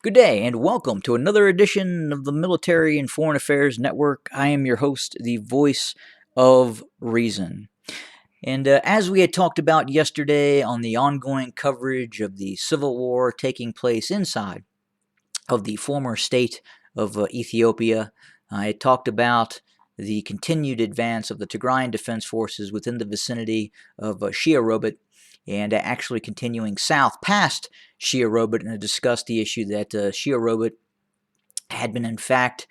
Good day, and welcome to another edition of the Military and Foreign Affairs Network. I am your host, the voice of reason. And as we had talked about yesterday on the ongoing coverage of the civil war taking place inside of the former state of Ethiopia, I had talked about the continued advance of the Tigrayan Defense Forces within the vicinity of Shewa Robit, and actually continuing south past Shewa Robit, and discussed the issue that Shewa Robit had been in fact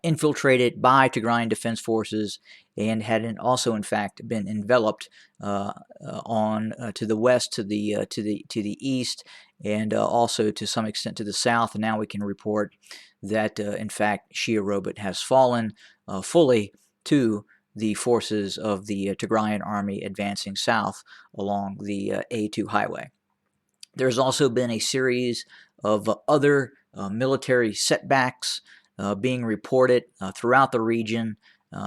infiltrated by Tigrayan Defense Forces and had also in fact been enveloped on to the west, to the east, and also to some extent to the south. And now we can report that in fact Shewa Robit has fallen fully to the forces of the Tigrayan army advancing south along the A2 highway. There's also been a series of other military setbacks being reported throughout the region,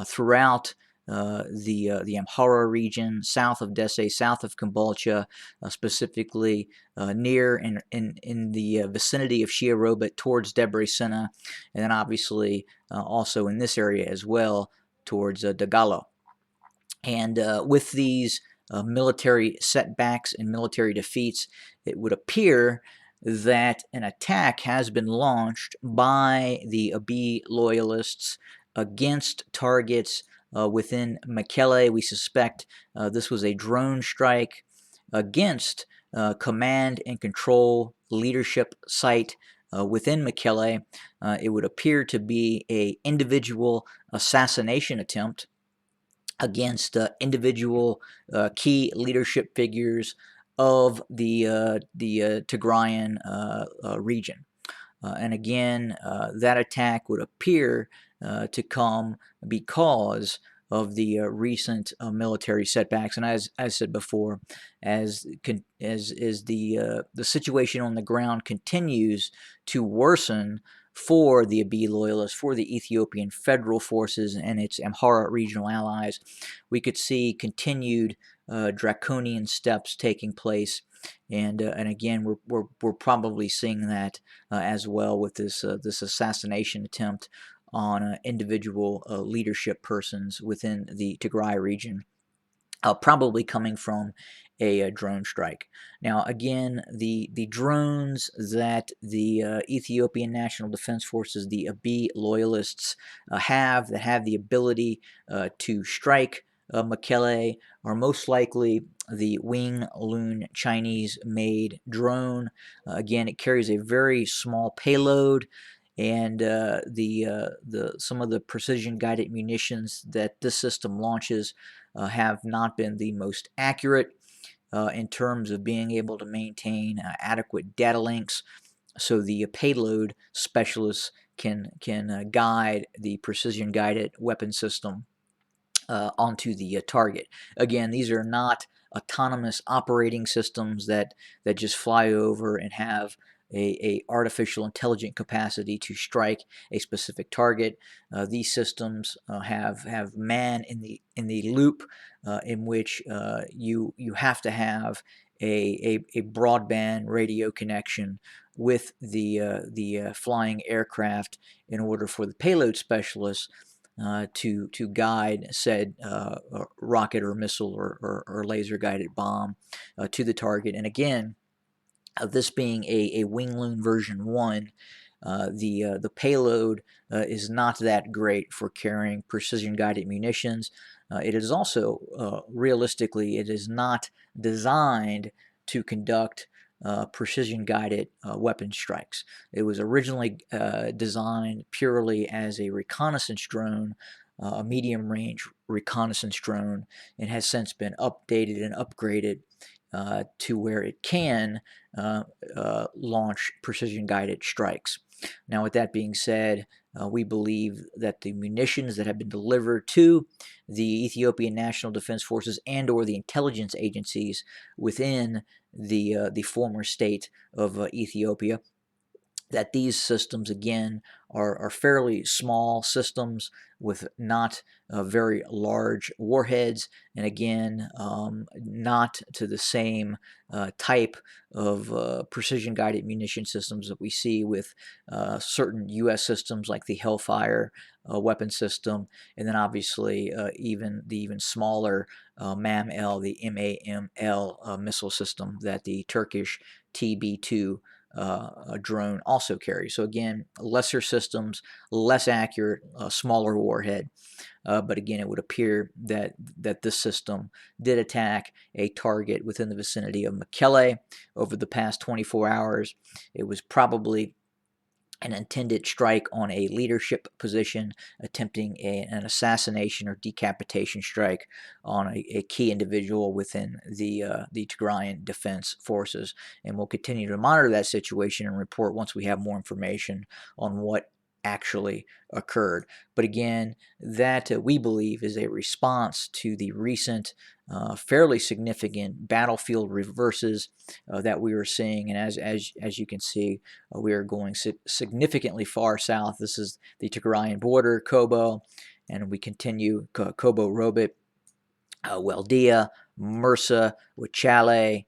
throughout the Amhara region, south of Debre, south of Kambalcha, specifically near in the vicinity of Shewa Robit towards Debre Sina, and then obviously also in this area as well towards Dagalo. And with these military setbacks and military defeats, it would appear that an attack has been launched by the Abiy loyalists against targets within Mekelle. We suspect this was a drone strike against command and control leadership site within Mekelle. It would appear to be an individual assassination attempt against individual key leadership figures of the Tigrayan region. And again, that attack would appear to come because of the recent military setbacks. And as I said before, as the situation on the ground continues to worsen for the Abiy loyalists, for the Ethiopian Federal Forces and its Amhara regional allies, we could see continued draconian steps taking place. And again, we're probably seeing that as well with this assassination attempt on individual leadership persons within the Tigray region, probably coming from a drone strike. Now, again, the drones that the Ethiopian National Defense Forces, the Abiy loyalists, that have the ability to strike Mekelle, are most likely the Wing Lun Chinese-made drone. Again, it carries a very small payload, and some of the precision-guided munitions that this system launches have not been the most accurate in terms of being able to maintain adequate data links, so the payload specialists can guide the precision-guided weapon system onto the target. Again, these are not autonomous operating systems that just fly over and have a artificial intelligent capacity to strike a specific target. These systems have man in the loop, in which you have to have a broadband radio connection with the flying aircraft in order for the payload specialists to guide said rocket or missile or laser guided bomb to the target. And again, this being a Wing Lun version 1, the payload is not that great for carrying precision guided munitions. It is also realistically, it is not designed to conduct precision-guided weapon strikes. It was originally designed purely as a reconnaissance drone, a medium-range reconnaissance drone, and has since been updated and upgraded to where it can launch precision-guided strikes. Now, with that being said, we believe that the munitions that have been delivered to the Ethiopian National Defense Forces and or the intelligence agencies within the former state of Ethiopia, that these systems, again, are fairly small systems with not very large warheads, and again, not to the same type of precision-guided munition systems that we see with certain U.S. systems like the Hellfire weapon system, and then obviously even the even smaller MAM-L, the MAM-L missile system that the Turkish TB2 a drone also carries. So again, lesser systems, less accurate, smaller warhead. But again, it would appear that this system did attack a target within the vicinity of Mekelle over the past 24 hours. It was probably an intended strike on a leadership position, attempting an assassination or decapitation strike on a key individual within the Tigrayan Defense Forces. And we'll continue to monitor that situation and report once we have more information on what actually occurred. But again, that we believe is a response to the recent fairly significant battlefield reverses that we were seeing. And as you can see, we are going significantly far south. This is the Tigrayan border, Kobo, and we continue Kobo Robit, Weldia, Mursa, Wachale,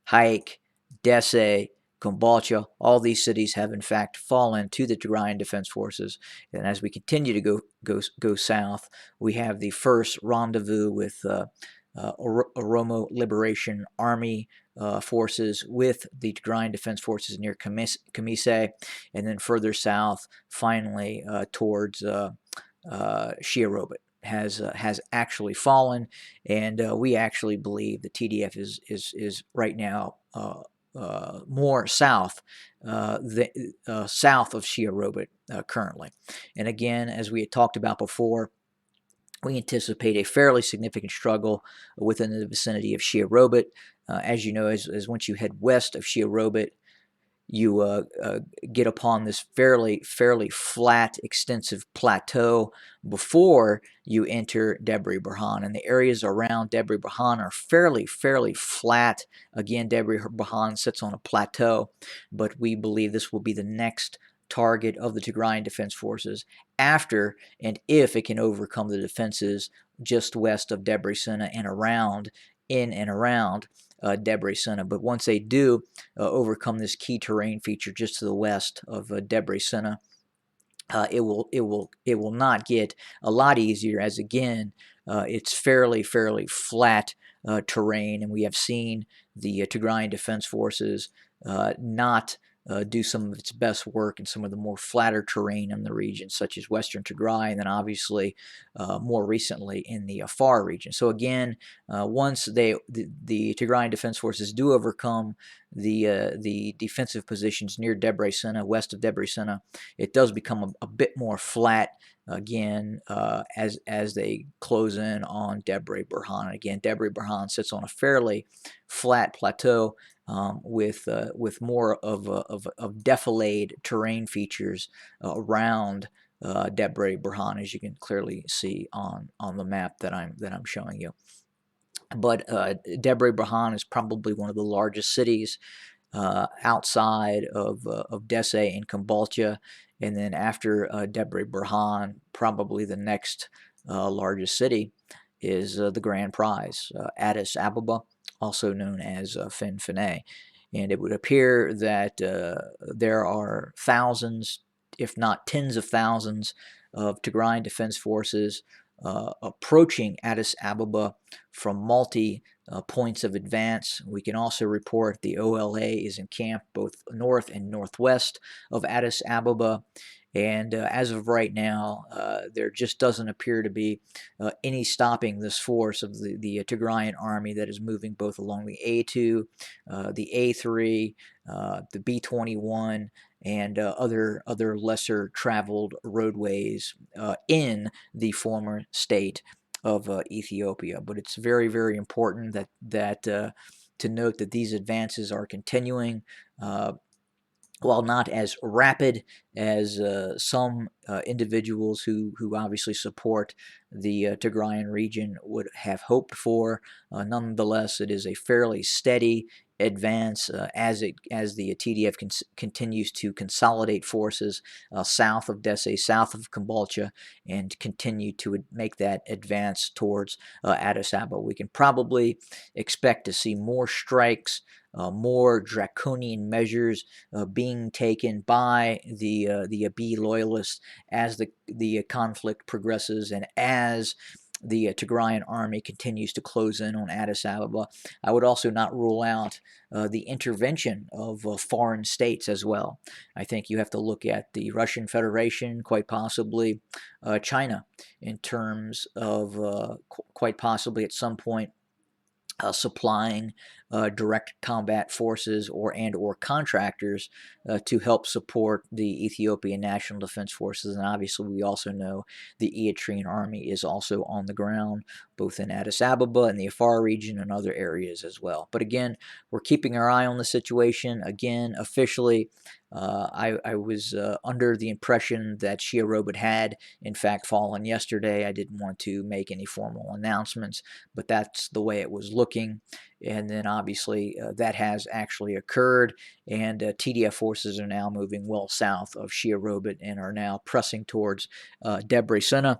Haik, Dese, Kombolcha. All these cities have in fact fallen to the Tigrayan Defense Forces. And as we continue to go south, we have the first rendezvous with Oromo Liberation Army forces with the Tigrayan Defense Forces near Kamise, and then further south, finally towards Shewa Robit has actually fallen, and we actually believe the TDF is right now more south south of Shewa Robit currently. And again, as we had talked about before, we anticipate a fairly significant struggle within the vicinity of Shewa Robit. As you know, as once you head west of Shewa Robit, you get upon this fairly flat, extensive plateau before you enter Debre Birhan. And the areas around Debre Birhan are fairly flat. Again, Debre Birhan sits on a plateau, but we believe this will be the next target of the Tigrayan Defense Forces after and if it can overcome the defenses just west of Debre Sina and around, in and around Debre Sina. But once they do overcome this key terrain feature just to the west of Debre Sina, it will not get a lot easier, as again it's fairly flat terrain, and we have seen the Tigrayan Defense Forces not do some of its best work in some of the more flatter terrain in the region, such as Western Tigray, and then obviously more recently in the Afar region. So again, once the Tigrayan Defense Forces do overcome the defensive positions near Debre Sina, west of Debre Sina, it does become a bit more flat again as they close in on Debre Birhan. Again, Debre Birhan sits on a fairly flat plateau with more of defilade terrain features around Debre Birhan, as you can clearly see on the map that I'm showing you. But Debre Birhan is probably one of the largest cities outside of Dese and Kombolcha, and then after Debre Birhan, probably the next largest city is the Grand Prize, Addis Ababa, also known as Finfinne. And it would appear that there are thousands, if not tens of thousands, of Tigrayan Defense Forces approaching Addis Ababa from multi points of advance. We can also report the OLA is encamped both north and northwest of Addis Ababa. And as of right now, there just doesn't appear to be any stopping this force of the Tigrayan army that is moving both along the A2, the A3, the B21, and other lesser traveled roadways in the former state of Ethiopia. But it's very important that to note that these advances are continuing. While not as rapid as some individuals who obviously support the Tigrayan region would have hoped for, nonetheless, it is a fairly steady advance as the TDF continues to consolidate forces south of Desce, south of Kambalcha, and continue to make that advance towards Addis Ababa. We can probably expect to see more strikes, more draconian measures being taken by the Abiy loyalists as the conflict progresses and as the Tigrayan army continues to close in on Addis Ababa. I would also not rule out the intervention of foreign states as well. I think you have to look at the Russian Federation, quite possibly China, in terms of quite possibly at some point supplying direct combat forces or contractors to help support the Ethiopian National Defense Forces. And obviously we also know the Eritrean army is also on the ground, both in Addis Ababa and the Afar region and other areas as well. But again, we're keeping our eye on the situation. Again, officially, I was under the impression that Shewa Robit had, in fact, fallen yesterday. I didn't want to make any formal announcements, but that's the way it was looking. And then obviously that has actually occurred, and TDF forces are now moving well south of Shewa Robit and are now pressing towards Debre,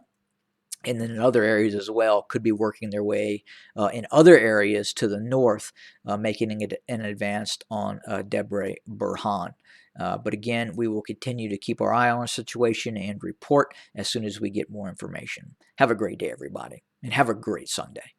and then in other areas as well, could be working their way in other areas to the north, making it an advance on Debre Birhan. But again, we will continue to keep our eye on the situation and report as soon as we get more information. Have a great day, everybody, and have a great Sunday.